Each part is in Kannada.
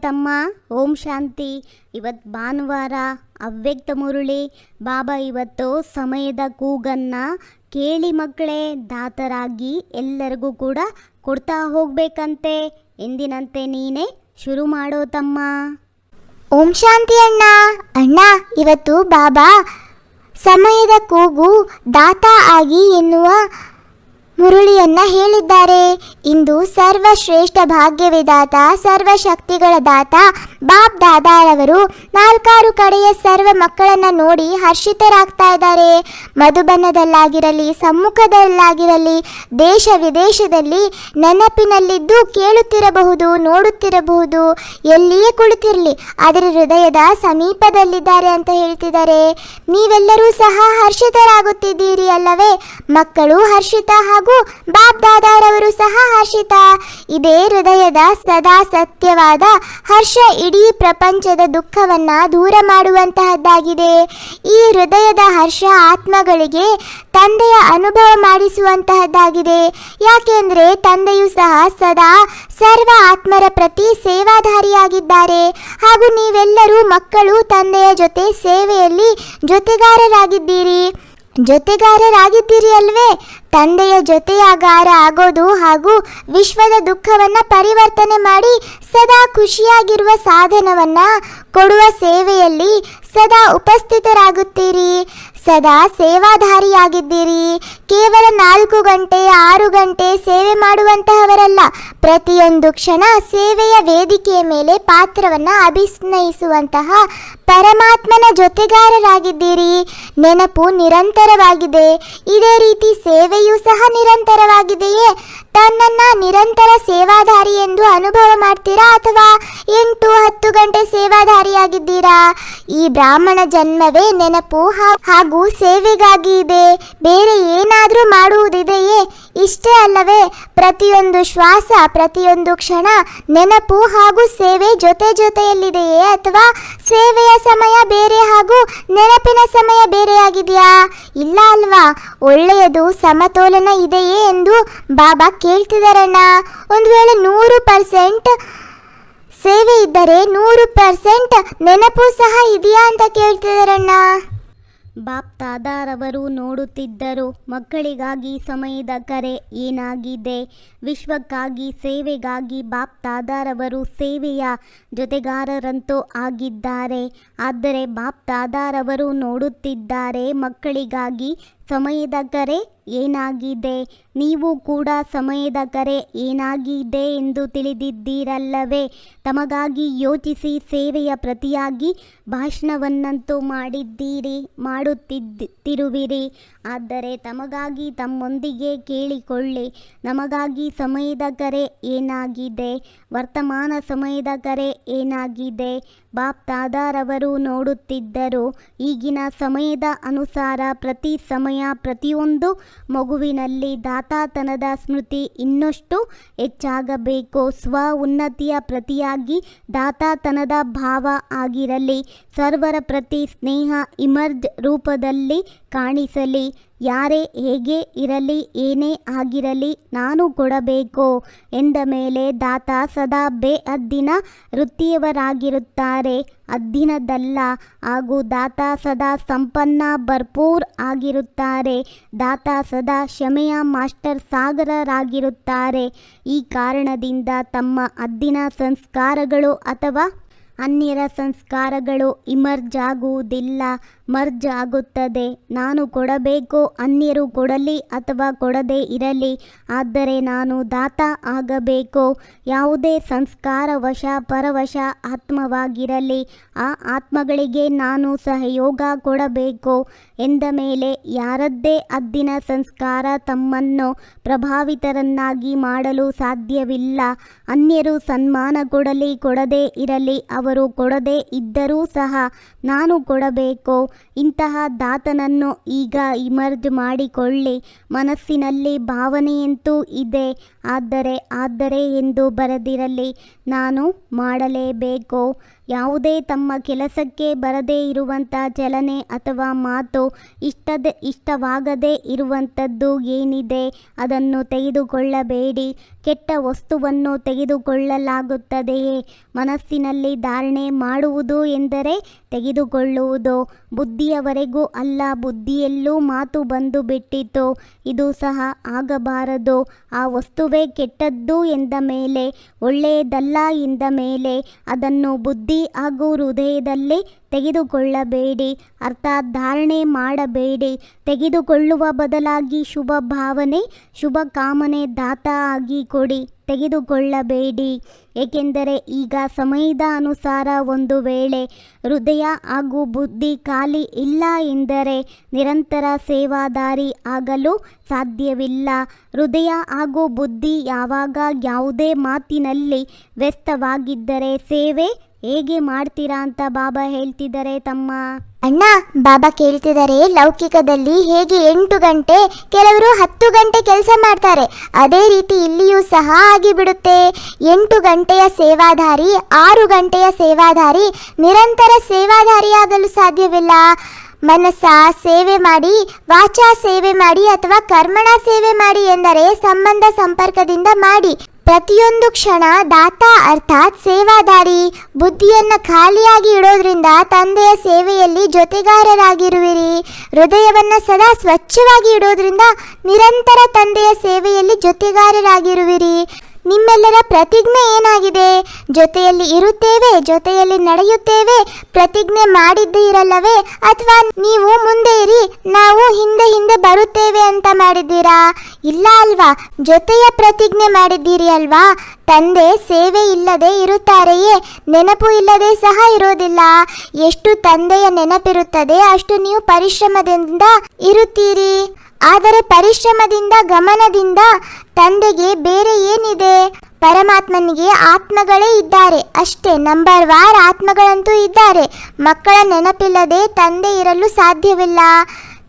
ತಮ್ಮ. ಓಂ ಶಾಂತಿ. ಇವತ್ತು ಭಾನುವಾರ, ಅವ್ಯಕ್ತ ಮುರುಳಿ. ಬಾಬಾ ಇವತ್ತು ಸಮಯದ ಕೂಗನ್ನು ಕೇಳಿ ಮಕ್ಕಳೇ ದಾತರಾಗಿ ಎಲ್ಲರಿಗೂ ಕೂಡ ಕೊಡ್ತಾ ಹೋಗ್ಬೇಕಂತೆ. ಎಂದಿನಂತೆ ನೀನೇ ಶುರು ಮಾಡೋ ತಮ್ಮ. ಓಂ ಶಾಂತಿ ಅಣ್ಣ. ಅಣ್ಣ, ಇವತ್ತು ಬಾಬಾ ಸಮಯದ ಕೂಗು ದಾತ ಆಗಿ ಎನ್ನುವ ಮುರುಳಿಯನ್ನು ಹೇಳಿದ್ದಾರೆ. ಇಂದು ಸರ್ವಶ್ರೇಷ್ಠ ಭಾಗ್ಯವಿದಾತ ಸರ್ವಶಕ್ತಿಗಳ ದಾತ ಬಾಬ್ ದಾದಾರವರು 4 ಕಡೆಯ ಸರ್ವ ಮಕ್ಕಳನ್ನು ನೋಡಿ ಹರ್ಷಿತರಾಗ್ತಾ ಇದ್ದಾರೆ. ಮಧುಬನದಲ್ಲಾಗಿರಲಿ, ಸಮ್ಮುಖದಲ್ಲಾಗಿರಲಿ, ದೇಶ ವಿದೇಶದಲ್ಲಿ ನೆನಪಿನಲ್ಲಿದ್ದು ಕೇಳುತ್ತಿರಬಹುದು, ನೋಡುತ್ತಿರಬಹುದು, ಎಲ್ಲಿಯೇ ಕುಳಿತಿರಲಿ ಅದರ ಹೃದಯದ ಸಮೀಪದಲ್ಲಿದ್ದಾರೆ ಅಂತ ಹೇಳ್ತಿದ್ದಾರೆ. ನೀವೆಲ್ಲರೂ ಸಹ ಹರ್ಷಿತರಾಗುತ್ತಿದ್ದೀರಿ ಅಲ್ಲವೇ? ಮಕ್ಕಳು ಹರ್ಷಿತ ಹಾಗೂ ಬಾಬ್ ದಾದಾರವರು ಸಹ ಹರ್ಷಿತ. ಇದೇ ಹೃದಯದ ಸದಾ ಸತ್ಯವಾದ ಹರ್ಷ ಇಡೀ ಪ್ರಪಂಚದ ದುಃಖವನ್ನು ದೂರ ಮಾಡುವಂತಹದ್ದಾಗಿದೆ. ಈ ಹೃದಯದ ಹರ್ಷ ಆತ್ಮಗಳಿಗೆ ತಂದೆಯ ಅನುಭವ ಮಾಡಿಸುವಂತಹದ್ದಾಗಿದೆ. ಯಾಕೆಂದರೆ ತಂದೆಯು ಸಹ ಸದಾ ಸರ್ವ ಆತ್ಮರ ಪ್ರತಿ ಸೇವಾಧಾರಿಯಾಗಿದ್ದಾರೆ. ಹಾಗೂ ನೀವೆಲ್ಲರೂ ಮಕ್ಕಳು ತಂದೆಯ ಜೊತೆ ಸೇವೆಯಲ್ಲಿ ಜೊತೆಗಾರರಾಗಿದ್ದೀರಿ ಅಲ್ವೇ? ತಂದೆಯ ಜೊತೆಯಾಗಾರ ಆಗೋದು ಹಾಗೂ ವಿಶ್ವದ ದುಃಖವನ್ನು ಪರಿವರ್ತನೆ ಮಾಡಿ ಸದಾ ಖುಷಿಯಾಗಿರುವ ಸಾಧನವನ್ನು ಕೊಡುವ ಸೇವೆಯಲ್ಲಿ ಸದಾ ಉಪಸ್ಥಿತರಾಗುತ್ತೀರಿ. ಸದಾ ಸೇವಾಧಾರಿಯಾಗಿದ್ದೀರಿ. ಕೇವಲ 4 ಗಂಟೆ 6 ಗಂಟೆ ಸೇವೆ ಮಾಡುವಂತಹವರಲ್ಲ. ಪ್ರತಿಯೊಂದು ಕ್ಷಣ ಸೇವೆಯ ವೇದಿಕೆಯ ಮೇಲೆ ಪಾತ್ರವನ್ನು ಅಭಿನಯಿಸುವಂತಹ ಪರಮಾತ್ಮನ ಜೊತೆಗಾರರಾಗಿದ್ದೀರಿ. ನೆನಪು ನಿರಂತರವಾಗಿದೆ. ಇದೇ ರೀತಿ ಸೇವೆಯೂ ಸಹ ನಿರಂತರವಾಗಿದೆಯೇ? ತನ್ನನ್ನು ನಿರಂತರ ಸೇವಾಧಾರಿ ಎಂದು ಅನುಭವ ಮಾಡ್ತೀರಾ ಅಥವಾ 8-10 ಗಂಟೆ ಸೇವಾಧಾರಿಯಾಗಿದ್ದೀರಾ? ಈ ಬ್ರಾಹ್ಮಣ ಜನ್ಮವೇ ನೆನಪು ಹಾಗೂ ಸೇವೆಗಾಗಿ ಇದೆ. ಬೇರೆ ಏನಾದರೂ ಮಾಡುವುದಿದೆಯೇ? ಇಷ್ಟೇ ಅಲ್ಲವೇ? ಪ್ರತಿಯೊಂದು ಶ್ವಾಸ, ಪ್ರತಿಯೊಂದು ಕ್ಷಣ ನೆನಪು ಹಾಗೂ ಸೇವೆ ಜೊತೆಯಲ್ಲಿದೆಯೇ ಅಥವಾ ಸೇವೆಯ ಸಮಯ ಬೇರೆ ಹಾಗೂ ನೆನಪಿನ ಸಮಯ ಬೇರೆಯಾಗಿದೆಯಾ? ಇಲ್ಲ ಅಲ್ವಾ? ಒಳ್ಳೆಯದು ಸಮತೋಲನ ಇದೆಯೇ ಎಂದು ಬಾಬಾ ಕೇಳ್ತಿದ್ದಾರಣ್ಣ. ಒಂದು ವೇಳೆ 100% ಸೇವೆ ಇದ್ದರೆ 100% ನೆನಪು ಸಹ ಇದೆಯಾ ಅಂತ ಕೇಳ್ತಿದ್ದಾರಣ್ಣ. ಬಾಪ್ ದಾದಾರವರು ನೋಡುತ್ತಿದ್ದರು. ಮಕ್ಕಳಿಗಾಗಿ ಸಮಯದ ಕರೆ ಏನಾಗಿದೆ? ವಿಶ್ವಕ್ಕಾಗಿ ಸೇವೆಗಾಗಿ ಬಾಪ್ ದಾದಾರವರು ಸೇವೆಯ ಜೊತೆಗಾರರಂತೂ ಆಗಿದ್ದಾರೆ. ಆದರೆ ಬಾಪ್ ದಾದಾರವರು ನೋಡುತ್ತಿದ್ದಾರೆ ಮಕ್ಕಳಿಗಾಗಿ ಸಮಯದ ಕರೆ ಏನಾಗಿದೆ. ನೀವು ಕೂಡ ಸಮಯದ ಕರೆ ಏನಾಗಿದೆ ಎಂದು ತಿಳಿದಿದ್ದೀರಲ್ಲವೇ? ತಮಗಾಗಿ ಯೋಚಿಸಿ ಸೇವೆಯ ಪ್ರತಿಯಾಗಿ ಭಾಷಣವನ್ನಂತೂ ಮಾಡುತ್ತಿರುವಿರಿ. ಆದರೆ ತಮಗಾಗಿ ತಮ್ಮೊಂದಿಗೆ ಕೇಳಿಕೊಳ್ಳಿ, ನಮಗಾಗಿ ಸಮಯದ ಕರೆ ಏನಾಗಿದೆ? ವರ್ತಮಾನ ಸಮಯದ ಕರೆ ಏನಾಗಿದೆ? ಬಾಪ್ ದಾದಾರವರು ನೋಡುತ್ತಿದ್ದರು. ಈಗಿನ ಸಮಯದ ಅನುಸಾರ ಪ್ರತಿ ಸಮಯ ಪ್ರತಿಯೊಂದು ಮಗುವಿನಲ್ಲಿ ದಾತಾತನದ ಸ್ಮೃತಿ ಇನ್ನಷ್ಟು ಹೆಚ್ಚಾಗಬೇಕು. ಸ್ವ ಉನ್ನತಿಯ ಪ್ರತಿಯಾಗಿ ದಾತಾತನದ ಭಾವ ಆಗಿರಲಿ. ಸರ್ವರ ಪ್ರತಿ ಸ್ನೇಹ ಇಮರ್ಜ್ ರೂಪದಲ್ಲಿ ಕಾಣಿಸಲಿ. ಯಾರೇ ಹೇಗೆ ಇರಲಿ, ಏನೇ ಆಗಿರಲಿ, ನಾನು ಕೊಡಬೇಕು ಎಂದ ಮೇಲೆ ದಾತ ಸದಾ ಬೇಅದ್ದಿನ ವೃತ್ತಿಯವರಾಗಿರುತ್ತಾರೆ, ಅದ್ದಿನದಲ್ಲ. ಹಾಗೂ ದಾತ ಸದಾ ಸಂಪನ್ನ ಭರ್ಪೂರ್ ಆಗಿರುತ್ತಾರೆ. ದಾತ ಸದಾ ಕ್ಷಮೆಯ ಮಾಸ್ಟರ್ ಸಾಗರರಾಗಿರುತ್ತಾರೆ. ಈ ಕಾರಣದಿಂದ ತಮ್ಮ ಅದ್ದಿನ ಸಂಸ್ಕಾರಗಳು ಅಥವಾ ಅನ್ಯರ ಸಂಸ್ಕಾರಗಳು ಇಮರ್ಜ್ ಆಗುವುದಿಲ್ಲ, ಮರ್ಜ್ ಆಗುತ್ತದೆ. ನಾನು ಕೊಡಬೇಕು, ಅನ್ಯರು ಕೊಡಲಿ ಅಥವಾ ಕೊಡದೇ ಇರಲಿ, ಆದರೆ ನಾನು ದಾತ ಆಗಬೇಕು. ಯಾವುದೇ ಸಂಸ್ಕಾರ ವಶ ಪರವಶ ಆತ್ಮವಾಗಿರಲಿ, ಆ ಆತ್ಮಗಳಿಗೆ ನಾನು ಸಹಯೋಗ ಕೊಡಬೇಕು ಎಂದ ಮೇಲೆ ಯಾರದ್ದೇ ಅದ್ದಿನ ಸಂಸ್ಕಾರ ತಮ್ಮನ್ನು ಪ್ರಭಾವಿತರನ್ನಾಗಿ ಮಾಡಲು ಸಾಧ್ಯವಿಲ್ಲ. ಅನ್ಯರು ಸನ್ಮಾನ ಕೊಡಲಿ ಕೊಡದೇ ಇರಲಿ, ಅವರು ಕೊಡದೇ ಇದ್ದರೂ ಸಹ ನಾನು ಕೊಡಬೇಕು. ಇಂತಹ ದಾತನನ್ನು ಈಗ ಇಮರ್ಜ್ ಮಾಡಿಕೊಳ್ಳಿ. ಮನಸ್ಸಿನಲ್ಲಿ ಭಾವನೆಯಂತೂ ಇದೆ, ಆದರೆ ಎಂದು ಬರೆದಿರಲಿ, ನಾನು ಮಾಡಲೇಬೇಕು. ಯಾವುದೇ ತಮ್ಮ ಕೆಲಸಕ್ಕೆ ಬರದೇ ಇರುವಂಥ ಚಲನೆ ಅಥವಾ ಮಾತು, ಇಷ್ಟವಾಗದೇ ಇರುವಂಥದ್ದು ಏನಿದೆ ಅದನ್ನು ತೆಗೆದುಕೊಳ್ಳಬೇಡಿ. ಕೆಟ್ಟ ವಸ್ತುವನ್ನು ತೆಗೆದುಕೊಳ್ಳಲಾಗುತ್ತದೆಯೇ? ಮನಸ್ಸಿನಲ್ಲಿ ಧಾರಣೆ ಮಾಡುವುದು ಎಂದರೆ ತೆಗೆದುಕೊಳ್ಳುವುದು. ಬುದ್ಧಿಯವರೆಗೂ ಅಲ್ಲ, ಬುದ್ಧಿಯಲ್ಲೂ ಮಾತು ಬಂದು ಬಿಟ್ಟಿತು. ಇದು ಸಹ ಆಗಬಾರದು. ಆ ವಸ್ತುವೇ ಕೆಟ್ಟದ್ದು ಎಂದ ಮೇಲೆ, ಒಳ್ಳೆಯದಲ್ಲ ಎಂದ ಮೇಲೆ ಅದನ್ನು ಬುದ್ಧಿ ಹಾಗೂ ಹೃದಯದಲ್ಲಿ ತೆಗೆದುಕೊಳ್ಳಬೇಡಿ. ಅರ್ಥಾತ್ ಧಾರಣೆ ಮಾಡಬೇಡಿ. ತೆಗೆದುಕೊಳ್ಳುವ ಬದಲಾಗಿ ಶುಭ ಭಾವನೆ, ಶುಭ ಕಾಮನೆ ದಾತ ಆಗಿ ಕೊಡಿ, ತೆಗೆದುಕೊಳ್ಳಬೇಡಿ. ಏಕೆಂದರೆ ಈಗ ಸಮಯದ ಅನುಸಾರ ಒಂದು ವೇಳೆ ಹೃದಯ ಹಾಗೂ ಬುದ್ಧಿ ಖಾಲಿ ಇಲ್ಲ ಎಂದರೆ ನಿರಂತರ ಸೇವಾದಾರಿ ಆಗಲು ಸಾಧ್ಯವಿಲ್ಲ. ಹೃದಯ ಹಾಗೂ ಬುದ್ಧಿ ಯಾವಾಗ ಯಾವುದೇ ಮಾತಿನಲ್ಲಿ ವ್ಯಸ್ತವಾಗಿದ್ದರೆ ಸೇವೆ ಹೇಗೆ ಮಾಡ್ತೀರಾ ಅಂತ ಬಾಬಾ ಹೇಳ್ತಿದ್ದಾರೆ ತಮ್ಮ. ಅಣ್ಣ, ಬಾಬಾ ಕೇಳ್ತಿದ್ದಾರೆ, ಲೌಕಿಕದಲ್ಲಿ ಹೇಗೆ 8 ಗಂಟೆ, ಕೆಲವರು 10 ಗಂಟೆ ಕೆಲಸ ಮಾಡ್ತಾರೆ, ಅದೇ ರೀತಿ ಇಲ್ಲಿಯೂ ಸಹ ಆಗಿಬಿಡುತ್ತೆ. 8 ಗಂಟೆಯ ಸೇವಾದಾರಿ, 6 ಗಂಟೆಯ ಸೇವಾದಾರಿ ನಿರಂತರ ಸೇವಾದಾರಿಯಾಗಲು ಸಾಧ್ಯವಿಲ್ಲ. ಮನಸ್ಸ ಸೇವೆ ಮಾಡಿ, ವಾಚಾ ಸೇವೆ ಮಾಡಿ ಅಥವಾ ಕರ್ಮಣ ಸೇವೆ ಮಾಡಿ ಎಂದರೆ ಸಂಬಂಧ ಸಂಪರ್ಕದಿಂದ ಮಾಡಿ. ಪ್ರತಿಯೊಂದು ಕ್ಷಣ ದಾತ ಅರ್ಥಾತ್ ಸೇವಾದಾರಿ. ಬುದ್ಧಿಯನ್ನು ಖಾಲಿಯಾಗಿ ಇಡೋದ್ರಿಂದ ತಂದೆಯ ಸೇವೆಯಲ್ಲಿ ಜೊತೆಗಾರರಾಗಿರುವಿರಿ. ಹೃದಯವನ್ನು ಸದಾ ಸ್ವಚ್ಛವಾಗಿ ಇಡೋದ್ರಿಂದ ನಿರಂತರ ತಂದೆಯ ಸೇವೆಯಲ್ಲಿ ಜೊತೆಗಾರರಾಗಿರುವಿರಿ. ನಿಮ್ಮೆಲ್ಲರ ಪ್ರತಿಜ್ಞೆ ಏನಾಗಿದೆ? ಜೊತೆಯಲ್ಲಿ ಇರುತ್ತೇವೆ, ಜೊತೆಯಲ್ಲಿ ನಡೆಯುತ್ತೇವೆ ಪ್ರತಿಜ್ಞೆ ಮಾಡಿದ್ದೀರಲ್ಲವೇ? ಅಥವಾ ನೀವು ಮುಂದೆ ಇರಿ, ನಾವು ಹಿಂದೆ ಹಿಂದೆ ಬರುತ್ತೇವೆ ಅಂತ ಮಾಡಿದ್ದೀರಾ? ಇಲ್ಲ ಅಲ್ವಾ? ಜೊತೆಯ ಪ್ರತಿಜ್ಞೆ ಮಾಡಿದ್ದೀರಿ ಅಲ್ವಾ? ತಂದೆ ಸೇವೆ ಇಲ್ಲದೆ ಇರುತ್ತಾರೆಯೇ? ನೆನಪು ಇಲ್ಲದೆ ಸಹ ಇರೋದಿಲ್ಲ. ಎಷ್ಟು ತಂದೆಯ ನೆನಪಿರುತ್ತದೆ ಅಷ್ಟು ನೀವು ಪರಿಶ್ರಮದಿಂದ ಇರುತ್ತೀರಿ. ಆದರೆ ಪರಿಶ್ರಮದಿಂದ, ಗಮನದಿಂದ ತಂದೆಗೆ ಬೇರೆ ಏನಿದೆ? ಪರಮಾತ್ಮನಿಗೆ ಆತ್ಮಗಳೇ ಇದ್ದಾರೆ ಅಷ್ಟೇ. ನಂಬರ್ ವಾರ್ ಆತ್ಮಗಳಂತೂ ಇದ್ದಾರೆ. ಮಕ್ಕಳ ನೆನಪಿಲ್ಲದೆ ತಂದೆ ಇರಲು ಸಾಧ್ಯವಿಲ್ಲ.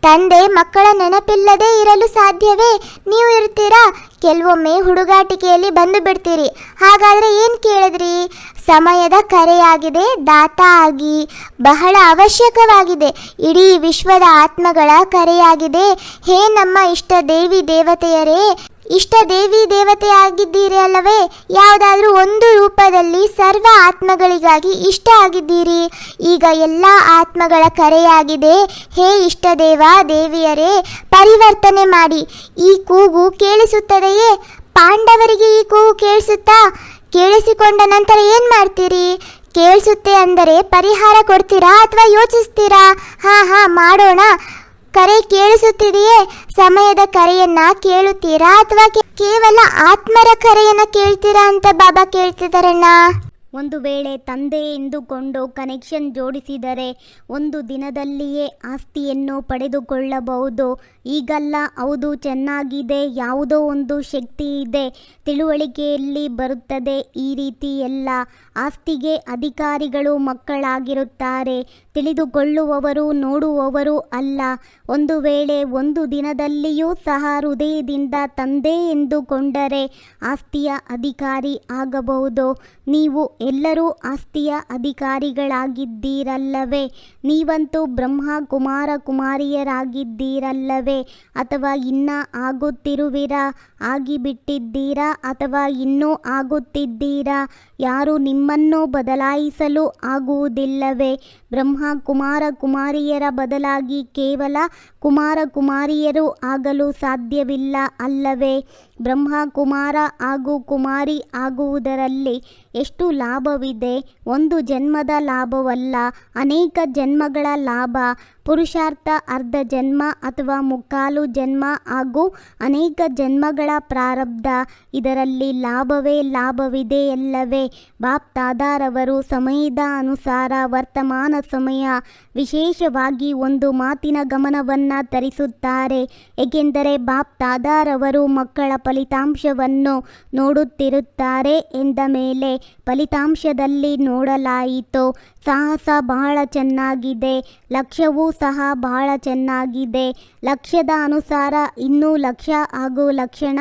ತಂದೆ ಮಕ್ಕಳ ನೆನಪಿಲ್ಲದೆ ಇರಲು ಸಾಧ್ಯವೇ? ನೀವು ಇರ್ತೀರಾ? ಕೆಲವೊಮ್ಮೆ ಹುಡುಗಾಟಿಕೆಯಲ್ಲಿ ಬಂದು ಬಿಡ್ತೀರಿ. ಹಾಗಾದರೆ ಏನು ಕೇಳಿದ್ರಿ? ಸಮಯದ ಕರೆಯಾಗಿದೆ, ದಾತ ಆಗಿ ಬಹಳ ಅವಶ್ಯಕವಾಗಿದೆ. ಇಡೀ ವಿಶ್ವದ ಆತ್ಮಗಳ ಕರೆಯಾಗಿದೆ. ಹೇ ನಮ್ಮ ಇಷ್ಟ ದೇವಿ ದೇವತೆಯರೇ, ಇಷ್ಟ ದೇವಿ ದೇವತೆ ಆಗಿದ್ದೀರಿ ಅಲ್ಲವೇ? ಯಾವುದಾದ್ರೂ ಒಂದು ರೂಪದಲ್ಲಿ ಸರ್ವ ಆತ್ಮಗಳಿಗಾಗಿ ಇಷ್ಟ ಆಗಿದ್ದೀರಿ. ಈಗ ಎಲ್ಲ ಆತ್ಮಗಳ ಕರೆಯಾಗಿದೆ. ಹೇ ಇಷ್ಟ ದೇವ ದೇವಿಯರೇ, ಪರಿವರ್ತನೆ ಮಾಡಿ. ಈ ಕೂಗು ಕೇಳಿಸುತ್ತದೆಯೇ? ಪಾಂಡವರಿಗೆ ಈ ಕೂಗು ಕೇಳಿಸುತ್ತಾ? ಕೇಳಿಸಿಕೊಂಡ ನಂತರ ಏನು ಮಾಡ್ತೀರಿ? ಕೇಳಿಸುತ್ತೆ ಅಂದರೆ ಪರಿಹಾರ ಕೊಡ್ತೀರಾ ಅಥವಾ ಯೋಚಿಸ್ತೀರಾ? ಹಾಂ ಮಾಡೋಣ. ಕರೆ ಕೇಳಿಸುತ್ತಿದೆಯೇ? ಸಮಯದ ಕರೆಯನ್ನ ಕೇಳುತ್ತೀರಾ ಅಥವಾ ಕೇವಲ ಆತ್ಮರ ಕರೆಯನ್ನ ಕೇಳ್ತೀರಾ ಅಂತ ಬಾಬಾ ಕೇಳ್ತಿದ್ದಾರಣ್ಣ. ಒಂದು ವೇಳೆ ತಂದೆ ಎಂದುಕೊಂಡು ಕನೆಕ್ಷನ್ ಜೋಡಿಸಿದರೆ ಒಂದು ದಿನದಲ್ಲಿಯೇ ಆಸ್ತಿಯನ್ನು ಪಡೆದುಕೊಳ್ಳಬಹುದು. ಈಗಲ್ಲ, ಹೌದು ಚೆನ್ನಾಗಿದೆ, ಯಾವುದೋ ಒಂದು ಶಕ್ತಿ ಇದೆ, ತಿಳುವಳಿಕೆಯಲ್ಲಿ ಬರುತ್ತದೆ. ಈ ರೀತಿ ಎಲ್ಲ ಆಸ್ತಿಗೆ ಅಧಿಕಾರಿಗಳು ಮಕ್ಕಳಾಗಿರುತ್ತಾರೆ. ತಿಳಿದುಕೊಳ್ಳುವವರು ನೋಡುವವರು ಅಲ್ಲ. ಒಂದು ವೇಳೆ ಒಂದು ದಿನದಲ್ಲಿಯೂ ಸಹ ಹೃದಯದಿಂದ ತಂದೆ ಎಂದುಕೊಂಡರೆ ಆಸ್ತಿಯ ಅಧಿಕಾರಿ ಆಗಬಹುದು. ನೀವು ಎಲ್ಲರೂ ಆಸ್ತಿಯ ಅಧಿಕಾರಿಗಳಾಗಿದ್ದೀರಲ್ಲವೇ? ನೀವಂತೂ ಬ್ರಹ್ಮ ಕುಮಾರ ಕುಮಾರಿಯರಾಗಿದ್ದೀರಲ್ಲವೇ? ಅಥವಾ ಇನ್ನೂ ಆಗುತ್ತಿರುವಿರಾ? ಆಗಿಬಿಟ್ಟಿದ್ದೀರಾ ಅಥವಾ ಇನ್ನೂ ಆಗುತ್ತಿದ್ದೀರಾ? ಯಾರು ನಿಮ್ಮನ್ನು ಬದಲಾಯಿಸಲು ಆಗುವುದಿಲ್ಲವೇ? ಬ್ರಹ್ಮ ಕುಮಾರ ಕುಮಾರಿಯರ ಬದಲಾಗಿ ಕೇವಲ ಕುಮಾರ ಕುಮಾರಿಯರು ಆಗಲು ಸಾಧ್ಯವಿಲ್ಲ ಅಲ್ಲವೇ? ಬ್ರಹ್ಮ ಕುಮಾರ ಹಾಗೂ ಕುಮಾರಿ ಆಗುವುದರಲ್ಲಿ ಎಷ್ಟು ಲಾಭವಿದೆ? ಒಂದು ಜನ್ಮದ ಲಾಭವಲ್ಲ, ಅನೇಕ ಜನ್ಮಗಳ ಲಾಭ. ಪುರುಷಾರ್ಥ ಅರ್ಧ ಜನ್ಮ ಅಥವಾ ಮುಕ್ಕಾಲು ಜನ್ಮ ಹಾಗೂ ಅನೇಕ ಜನ್ಮಗಳ ಪ್ರಾರಬ್ಧ. ಇದರಲ್ಲಿ ಲಾಭವೇ ಲಾಭವಿದೆ ಅಲ್ಲವೇ? ಬಾಪ್ ದಾದಾರವರು ಸಮಯದ ಅನುಸಾರ ವರ್ತಮಾನ ಸಮಯ ವಿಶೇಷವಾಗಿ ಒಂದು ಮಾತಿನ ಗಮನವನ್ನು ತರಿಸುತ್ತಾರೆ. ಏಕೆಂದರೆ ಬಾಪ್ ದಾದಾರವರು ಮಕ್ಕಳ ಫಲಿತಾಂಶವನ್ನು ನೋಡುತ್ತಿರುತ್ತಾರೆ ಎಂದ ಮೇಲೆ ಫಲಿತಾಂಶದಲ್ಲಿ ನೋಡಲಾಯಿತು. ಸಾಹಸ ಬಹಳ ಚೆನ್ನಾಗಿದೆ, ಲಕ್ಷ್ಯವೂ ಸಹ ಬಹಳ ಚೆನ್ನಾಗಿದೆ. ಲಕ್ಷ್ಯದ ಅನುಸಾರ ಇನ್ನೂ ಲಕ್ಷ್ಯ ಹಾಗೂ ಲಕ್ಷಣ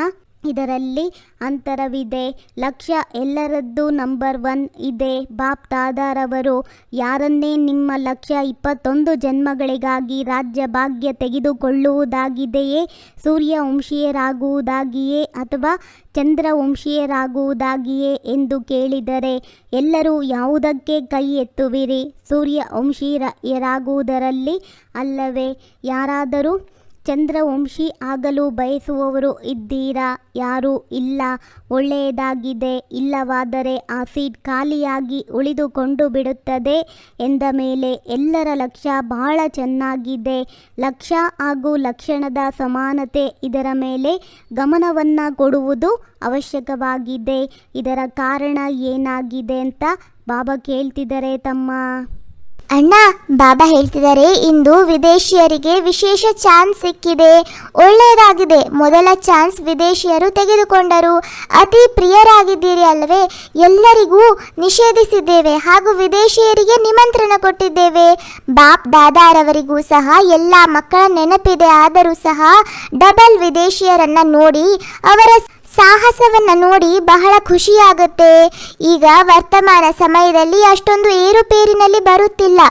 ಇದರಲ್ಲಿ ಅಂತರವಿದೆ. ಲಕ್ಷ್ಯ ಎಲ್ಲರದ್ದು ನಂಬರ್ 1 ಇದೆ. ಬಾಪ್ ದಾದಾರವರು ಯಾರನ್ನೇ ನಿಮ್ಮ ಲಕ್ಷ್ಯ 21 ಜನ್ಮಗಳಿಗಾಗಿ ರಾಜ್ಯ ಭಾಗ್ಯ ತೆಗೆದುಕೊಳ್ಳುವುದಾಗಿದೆಯೇ, ಸೂರ್ಯವಂಶೀಯರಾಗುವುದಾಗಿಯೇ ಅಥವಾ ಚಂದ್ರವಂಶೀಯರಾಗುವುದಾಗಿಯೇ ಎಂದು ಕೇಳಿದರೆ ಎಲ್ಲರೂ ಯಾವುದಕ್ಕೆ ಕೈ ಎತ್ತುವಿರಿ? ಸೂರ್ಯವಂಶೀಯರಾಗುವುದರಲ್ಲಿ ಅಲ್ಲವೇ? ಯಾರಾದರೂ ಚಂದ್ರವಂಶಿ ಆಗಲು ಬಯಸುವವರು ಇದ್ದೀರಾ? ಯಾರೂ ಇಲ್ಲ. ಒಳ್ಳೆಯದಾಗಿದೆ. ಇಲ್ಲವಾದರೆ ಆ ಸೀಟ್ ಖಾಲಿಯಾಗಿ ಉಳಿದುಕೊಂಡು ಬಿಡುತ್ತದೆ ಎಂದ ಮೇಲೆ ಎಲ್ಲರ ಲಕ್ಷ್ಯ ಬಹಳ ಚೆನ್ನಾಗಿದೆ. ಲಕ್ಷ್ಯ ಹಾಗೂ ಲಕ್ಷಣದ ಸಮಾನತೆ, ಇದರ ಮೇಲೆ ಗಮನವನ್ನು ಕೊಡುವುದು ಅವಶ್ಯಕವಾಗಿದೆ. ಇದರ ಕಾರಣ ಏನಾಗಿದೆ ಅಂತ ಬಾಬಾ ಕೇಳ್ತಿದ್ದಾರೆ ತಮ್ಮ. ಅಣ್ಣ, ಬಾಬಾ ಹೇಳ್ತಿದ್ದಾರೆ ಇಂದು ವಿದೇಶಿಯರಿಗೆ ವಿಶೇಷ ಚಾನ್ಸ್ ಸಿಕ್ಕಿದೆ. ಒಳ್ಳೆಯದಾಗಿದೆ. ಮೊದಲ ಚಾನ್ಸ್ ವಿದೇಶಿಯರು ತೆಗೆದುಕೊಂಡರು. ಅತಿ ಪ್ರಿಯರಾಗಿದ್ದೀರಿ ಅಲ್ಲವೇ? ಎಲ್ಲರಿಗೂ ನಿಷೇಧಿಸಿದ್ದೇವೆ ಹಾಗೂ ವಿದೇಶಿಯರಿಗೆ ನಿಮಂತ್ರಣ ಕೊಟ್ಟಿದ್ದೇವೆ. ಬಾಪ್ ದಾದಾರವರಿಗೂ ಸಹ ಎಲ್ಲ ಮಕ್ಕಳ ನೆನಪಿದೆ. ಆದರೂ ಸಹ ಡಬಲ್ ವಿದೇಶಿಯರನ್ನು ನೋಡಿ, ಅವರ ಸಾಹಸವನ್ನು ನೋಡಿ ಬಹಳ ಖುಷಿಯಾಗುತ್ತೆ. ಈಗ ವರ್ತಮಾನ ಸಮಯದಲ್ಲಿ ಅಷ್ಟೊಂದು ಏರುಪೇರಿನಲ್ಲಿ ಬರುತ್ತಿಲ್ಲ.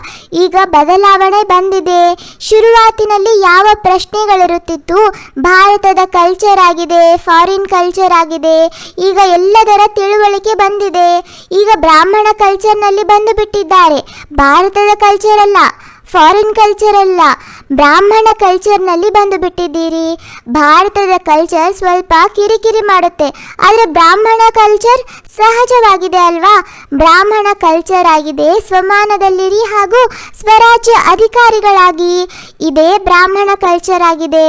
ಈಗ ಬದಲಾವಣೆ ಬಂದಿದೆ. ಶುರುವಾತಿನಲ್ಲಿ ಯಾವ ಪ್ರಶ್ನೆಗಳಿರುತ್ತಿತ್ತು? ಭಾರತದ ಕಲ್ಚರ್ ಆಗಿದೆ, ಫಾರಿನ್ ಕಲ್ಚರ್ ಆಗಿದೆ. ಈಗ ಎಲ್ಲದರ ತಿಳುವಳಿಕೆ ಬಂದಿದೆ. ಈಗ ಬ್ರಾಹ್ಮಣ ಕಲ್ಚರ್ನಲ್ಲಿ ಬಂದು ಬಿಟ್ಟಿದ್ದಾರೆ. ಭಾರತದ ಕಲ್ಚರ್ ಅಲ್ಲ, ಫಾರಿನ್ ಕಲ್ಚರ್ ಅಲ್ಲ, ಬ್ರಾಹ್ಮಣ ಕಲ್ಚರ್ನಲ್ಲಿ ಬಂದು ಬಿಟ್ಟಿದ್ದೀರಿ. ಭಾರತದ ಕಲ್ಚರ್ ಸ್ವಲ್ಪ ಕಿರಿಕಿರಿ ಮಾಡುತ್ತೆ, ಆದರೆ ಬ್ರಾಹ್ಮಣ ಕಲ್ಚರ್ ಸಹಜವಾಗಿದೆ ಅಲ್ವಾ? ಬ್ರಾಹ್ಮಣ ಕಲ್ಚರ್ ಆಗಿದೆ. ಸ್ವಮಾನದಲ್ಲಿರಿ ಹಾಗೂ ಸ್ವರಾಜ್ಯ ಅಧಿಕಾರಿಗಳಾಗಿ. ಇದೇ ಬ್ರಾಹ್ಮಣ ಕಲ್ಚರ್ ಆಗಿದೆ.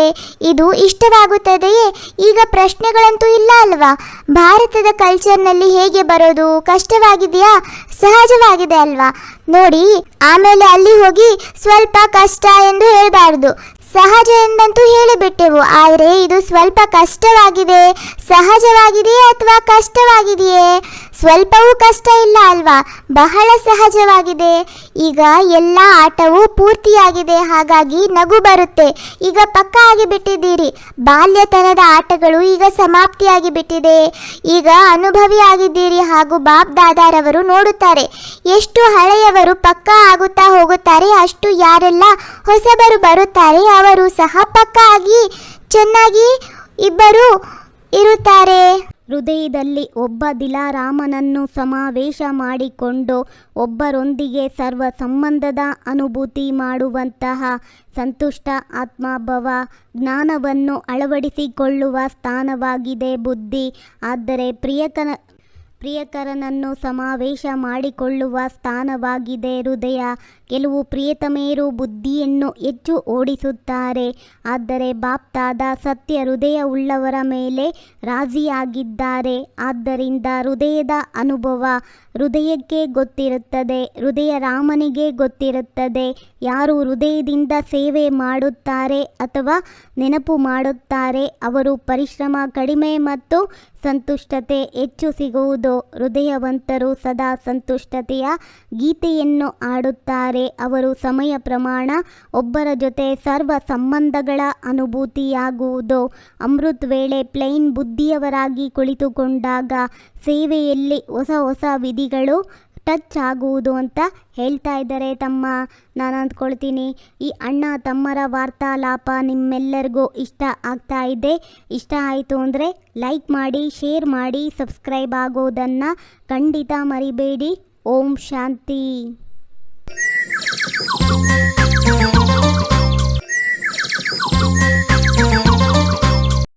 ಇದು ಇಷ್ಟವಾಗುತ್ತದೆಯೇ? ಈಗ ಪ್ರಶ್ನೆಗಳಂತೂ ಇಲ್ಲ ಅಲ್ವಾ? ಭಾರತದ ಕಲ್ಚರ್ನಲ್ಲಿ ಹೇಗೆ ಬರೋದು? ಕಷ್ಟವಾಗಿದೆಯಾ? ಸಹಜವಾಗಿದೆ ಅಲ್ವಾ? ನೋಡಿ, ಆಮೇಲೆ ಅಲ್ಲಿ ಹೋಗಿ ಸ್ವಲ್ಪ ಕಷ್ಟ ಎಂದು ಹೇಳಬಾರ್ದು. ಸಹಜ ಎಂದಂತೂ ಹೇಳಿಬಿಟ್ಟೆವು. ಆದರೆ ಇದು ಸ್ವಲ್ಪ ಕಷ್ಟವಾಗಿದೆ. ಸಹಜವಾಗಿದೆಯೇ ಅಥವಾ ಕಷ್ಟವಾಗಿದೆಯೇ? ಸ್ವಲ್ಪವೂ ಕಷ್ಟ ಇಲ್ಲ ಅಲ್ವಾ? ಬಹಳ ಸಹಜವಾಗಿದೆ. ಈಗ ಎಲ್ಲ ಆಟವೂ ಪೂರ್ತಿಯಾಗಿದೆ, ಹಾಗಾಗಿ ನಗು ಬರುತ್ತೆ. ಈಗ ಪಕ್ಕ ಆಗಿಬಿಟ್ಟಿದ್ದೀರಿ. ಬಾಲ್ಯತನದ ಆಟಗಳು ಈಗ ಸಮಾಪ್ತಿಯಾಗಿ ಬಿಟ್ಟಿದೆ. ಈಗ ಅನುಭವಿ ಆಗಿದ್ದೀರಿ ಹಾಗೂ ಬಾಪ್ ದಾದಾರವರು ನೋಡುತ್ತಾರೆ. ಎಷ್ಟು ಹಳೆಯವರು ಪಕ್ಕ ಆಗುತ್ತಾ ಹೋಗುತ್ತಾರೆ, ಅಷ್ಟು ಯಾರೆಲ್ಲ ಹೊಸಬರು ಬರುತ್ತಾರೆ ಅವರು ಸಹ ಪಕ್ಕ ಆಗಿ ಚೆನ್ನಾಗಿ ಇಬ್ಬರು ಇರುತ್ತಾರೆ. ಹೃದಯದಲ್ಲಿ ಒಬ್ಬ ದಿಲಾರಾಮನನ್ನು ಸಮಾವೇಶ ಮಾಡಿಕೊಂಡು ಒಬ್ಬರೊಂದಿಗೆ ಸರ್ವ ಸಂಬಂಧದ ಅನುಭೂತಿ ಮಾಡುವಂತಹ ಸಂತುಷ್ಟ ಆತ್ಮಭಾವ ಜ್ಞಾನವನ್ನು ಅಳವಡಿಸಿಕೊಳ್ಳುವ ಸ್ಥಾನವಾಗಿದೆ ಬುದ್ಧಿ. ಆದರೆ ಪ್ರಿಯಕರನನ್ನು ಸಮಾವೇಶ ಮಾಡಿಕೊಳ್ಳುವ ಸ್ಥಾನವಾಗಿದೆ ಹೃದಯ. ಕೆಲವು ಪ್ರಿಯತಮೆಯರು ಬುದ್ಧಿಯನ್ನು ಹೆಚ್ಚು ಓಡಿಸುತ್ತಾರೆ. ಆದರೆ ಬಾಪ್ ದಾದಾ ಸತ್ಯ ಹೃದಯ ಉಳ್ಳವರ ಮೇಲೆ ರಾಜಿಯಾಗಿದ್ದಾರೆ. ಆದ್ದರಿಂದ ಹೃದಯದ ಅನುಭವ ಹೃದಯಕ್ಕೆ ಗೊತ್ತಿರುತ್ತದೆ. ಹೃದಯ ರಾಮನಿಗೆ ಗೊತ್ತಿರುತ್ತದೆ. ಯಾರು ಹೃದಯದಿಂದ ಸೇವೆ ಮಾಡುತ್ತಾರೆ ಅಥವಾ ನೆನಪು ಮಾಡುತ್ತಾರೆ ಅವರು ಪರಿಶ್ರಮ ಕಡಿಮೆ ಮತ್ತು ಸಂತುಷ್ಟತೆ ಹೆಚ್ಚು ಸಿಗುವುದು. ಹೃದಯವಂತರು ಸದಾ ಸಂತುಷ್ಟತೆಯ ಗೀತೆಯನ್ನು ಆಡುತ್ತಾರೆ. ಅವರು ಸಮಯ ಪ್ರಮಾಣ ಒಬ್ಬರ ಜೊತೆ ಸರ್ವ ಸಂಬಂಧಗಳ ಅನುಭೂತಿಯಾಗುವುದು. ಅಮೃತ್ ವೇಳೆ ಪ್ಲೈನ್ ಬುದ್ಧಿಯವರಾಗಿ ಕುಳಿತುಕೊಂಡಾಗ ಸೇವೆಯಲ್ಲಿ ಹೊಸ ಹೊಸ ವಿಧಿಗಳು ಟಚ್ ಆಗುವುದು ಅಂತ ಹೇಳ್ತಾ ಇದ್ದಾರೆ ತಮ್ಮ. ನಾನು ಅಂದ್ಕೊಳ್ತೀನಿ ಈ ಅಣ್ಣ ತಮ್ಮರ ವಾರ್ತಾಲಾಪ ನಿಮ್ಮೆಲ್ಲರಿಗೂ ಇಷ್ಟ ಆಗ್ತಾ ಇದೆ. ಇಷ್ಟ ಆಯಿತು ಅಂದರೆ ಲೈಕ್ ಮಾಡಿ, ಶೇರ್ ಮಾಡಿ, ಸಬ್ಸ್ಕ್ರೈಬ್ ಆಗೋದನ್ನು ಖಂಡಿತ ಮರಿಬೇಡಿ. ಓಂ ಶಾಂತಿ.